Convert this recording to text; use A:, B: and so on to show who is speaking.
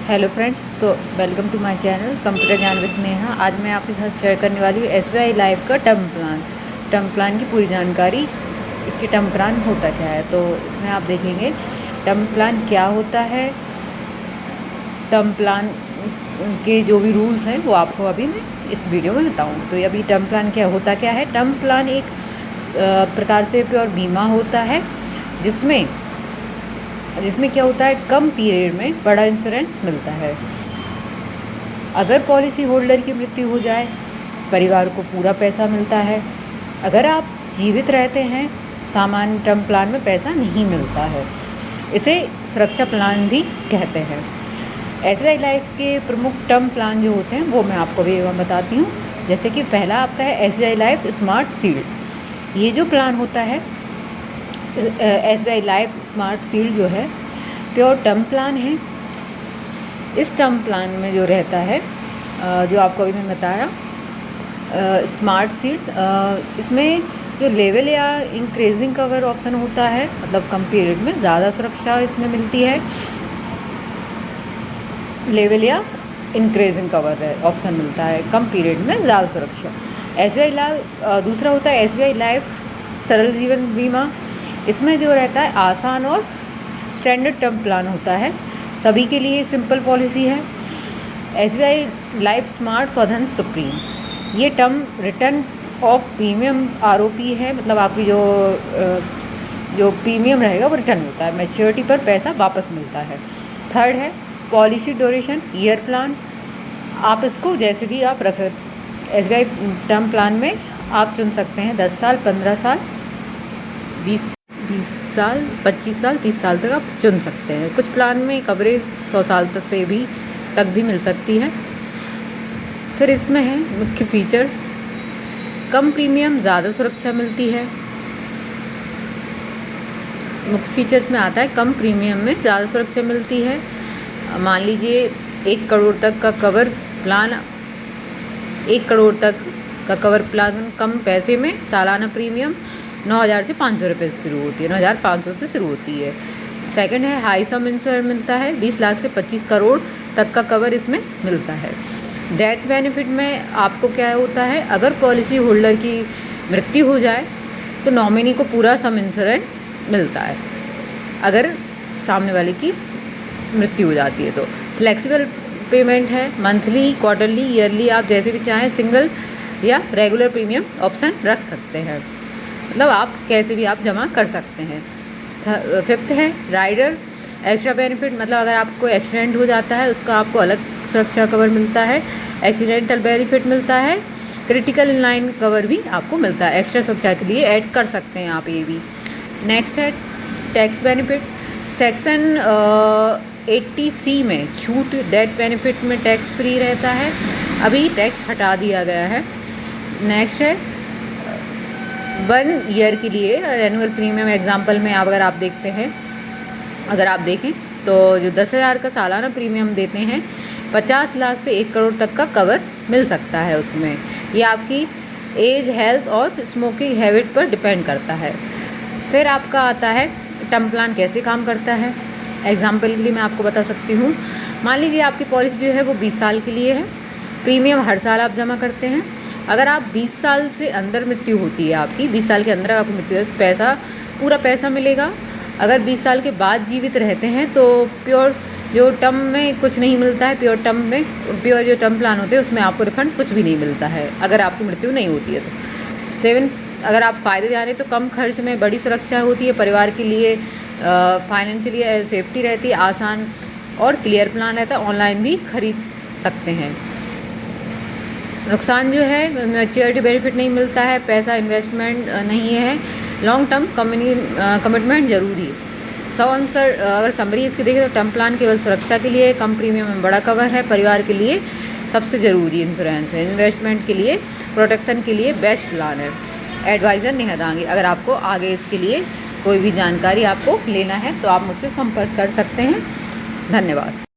A: Hello friends, तो welcome to my channel Computer Gyan with Neha. आज मैं आपके साथ शेयर करने वाली हूँ एसबीआई लाइफ का टर्म प्लान की पूरी जानकारी कि टर्म प्लान होता क्या है। तो इसमें आप देखेंगे टर्म प्लान क्या होता है। टर्म प्लान के जो भी रूल्स हैं वो आपको अभी मैं इस वीडियो में बताऊँ। तो अभी टर्म प्लान क्या है। टर्म प्लान एक प्रकार से प्योर बीमा होता है जिसमें क्या होता है, कम पीरियड में बड़ा इंश्योरेंस मिलता है। अगर पॉलिसी होल्डर की मृत्यु हो जाए, परिवार को पूरा पैसा मिलता है। अगर आप जीवित रहते हैं, सामान्य टर्म प्लान में पैसा नहीं मिलता है। इसे सुरक्षा प्लान भी कहते हैं। एसबीआई लाइफ के प्रमुख टर्म प्लान जो होते हैं वो मैं आपको भी बताती हूँ। जैसे कि पहला आपका है एसबीआई लाइफ स्मार्ट शील्ड। ये जो प्लान होता है एसबीआई लाइफ स्मार्ट शील्ड जो है प्योर टर्म प्लान है। इस टर्म प्लान में जो रहता है, जो आपको अभी मैंने बताया स्मार्ट शील्ड, इसमें जो लेवल या इंक्रीजिंग कवर ऑप्शन होता है, मतलब कम पीरियड में ज़्यादा सुरक्षा इसमें मिलती है। लेवल या इंक्रीजिंग कवर ऑप्शन मिलता है, कम पीरियड में ज़्यादा सुरक्षा। एसबीआई लाइफ दूसरा होता है एसबीआई लाइफ सरल जीवन बीमा। इसमें जो रहता है आसान और स्टैंडर्ड टर्म प्लान होता है, सभी के लिए सिंपल पॉलिसी है। एसबीआई लाइफ स्मार्ट स्वधन सुप्रीम, ये term return of premium ROP है, मतलब आपकी जो प्रीमियम रहेगा वो रिटर्न होता है, मैच्योरिटी पर पैसा वापस मिलता है। थर्ड है पॉलिसी ड्यूरेशन ईयर प्लान। आप इसको जैसे भी आप रख सकते, एसबीआई टर्म प्लान में आप चुन सकते हैं 10 साल, 15 साल, 20 साल, 25 साल, 30 साल तक आप चुन सकते हैं। कुछ प्लान में कवरेज 100 साल तक भी मिल सकती है। फिर इसमें है मुख्य फीचर्स, कम प्रीमियम, ज़्यादा सुरक्षा मिलती है। मुख्य फीचर्स में आता है कम प्रीमियम में ज़्यादा सुरक्षा मिलती है। मान लीजिए 1 करोड़ तक का कवर प्लान, 1 करोड़ तक का कवर प्लान कम पैसे में, सालाना प्रीमियम 9,000 से 500 रुपये से शुरू होती है, 9,500 से शुरू होती है। सेकंड है हाई सम इंश्योर मिलता है, 20 लाख से 25 करोड़ तक का कवर इसमें मिलता है। डेथ बेनिफिट में आपको क्या होता है, अगर पॉलिसी होल्डर की मृत्यु हो जाए तो नॉमिनी को पूरा सम इंश्योरेंस मिलता है, अगर सामने वाले की मृत्यु हो जाती है तो। फ्लेक्सिबल पेमेंट है, मंथली, क्वार्टरली, ईयरली, आप जैसे भी चाहें सिंगल या रेगुलर प्रीमियम ऑप्शन रख सकते हैं, मतलब आप कैसे भी आप जमा कर सकते हैं। फिफ्थ है राइडर एक्स्ट्रा बेनिफिट, मतलब अगर आपको एक्सीडेंट हो जाता है उसका आपको अलग सुरक्षा कवर मिलता है, एक्सीडेंटल बेनिफिट मिलता है, क्रिटिकल इनलाइन कवर भी आपको मिलता है, एक्स्ट्रा सुरक्षा के लिए ऐड कर सकते हैं आप ये भी। नेक्स्ट है टैक्स बेनिफिट, सेक्शन 80C में छूट, डेथ बेनिफिट में टैक्स फ्री रहता है, अभी टैक्स हटा दिया गया है। नेक्स्ट है 1 ईयर के लिए एनुअल प्रीमियम। एग्जांपल में अगर आप देखें तो जो 10,000 का सालाना प्रीमियम देते हैं, 50 लाख से 1 करोड़ तक का कवर मिल सकता है उसमें। ये आपकी एज, हेल्थ और स्मोकिंग हैबिट पर डिपेंड करता है। फिर आपका आता है टर्म प्लान कैसे काम करता है। एग्जाम्पल के लिए मैं आपको बता सकती हूँ, मान लीजिए आपकी पॉलिसी जो है वो 20 साल के लिए है, प्रीमियम हर साल आप जमा करते हैं। अगर आप 20 साल से अंदर मृत्यु होती है आपकी, 20 साल के अंदर आपको मृत्यु पैसा पूरा पैसा मिलेगा। अगर 20 साल के बाद जीवित रहते हैं तो प्योर जो टर्म में कुछ नहीं मिलता है, प्योर जो टर्म प्लान होते हैं उसमें आपको रिफंड कुछ भी नहीं मिलता है अगर आपकी मृत्यु नहीं होती है तो। 7, अगर आप फ़ायदे जाने तो कम खर्च में बड़ी सुरक्षा होती है, परिवार के लिए फाइनेंशियली सेफ्टी रहती है, आसान और क्लियर प्लान रहता है, ऑनलाइन भी खरीद सकते हैं। नुकसान जो है मैच्योरिटी बेनिफिट नहीं मिलता है, पैसा इन्वेस्टमेंट नहीं है, लॉन्ग टर्म कमिटमेंट ज़रूरी है। अगर समरी इसकी देखें तो टर्म प्लान केवल सुरक्षा के लिए, कम प्रीमियम में बड़ा कवर है, परिवार के लिए सबसे ज़रूरी इंश्योरेंस है, इन्वेस्टमेंट के लिए, प्रोटेक्शन के लिए बेस्ट प्लान है। एडवाइज़र नेहा दांगी। अगर आपको आगे इसके लिए कोई भी जानकारी आपको लेना है तो आप मुझसे संपर्क कर सकते हैं। धन्यवाद।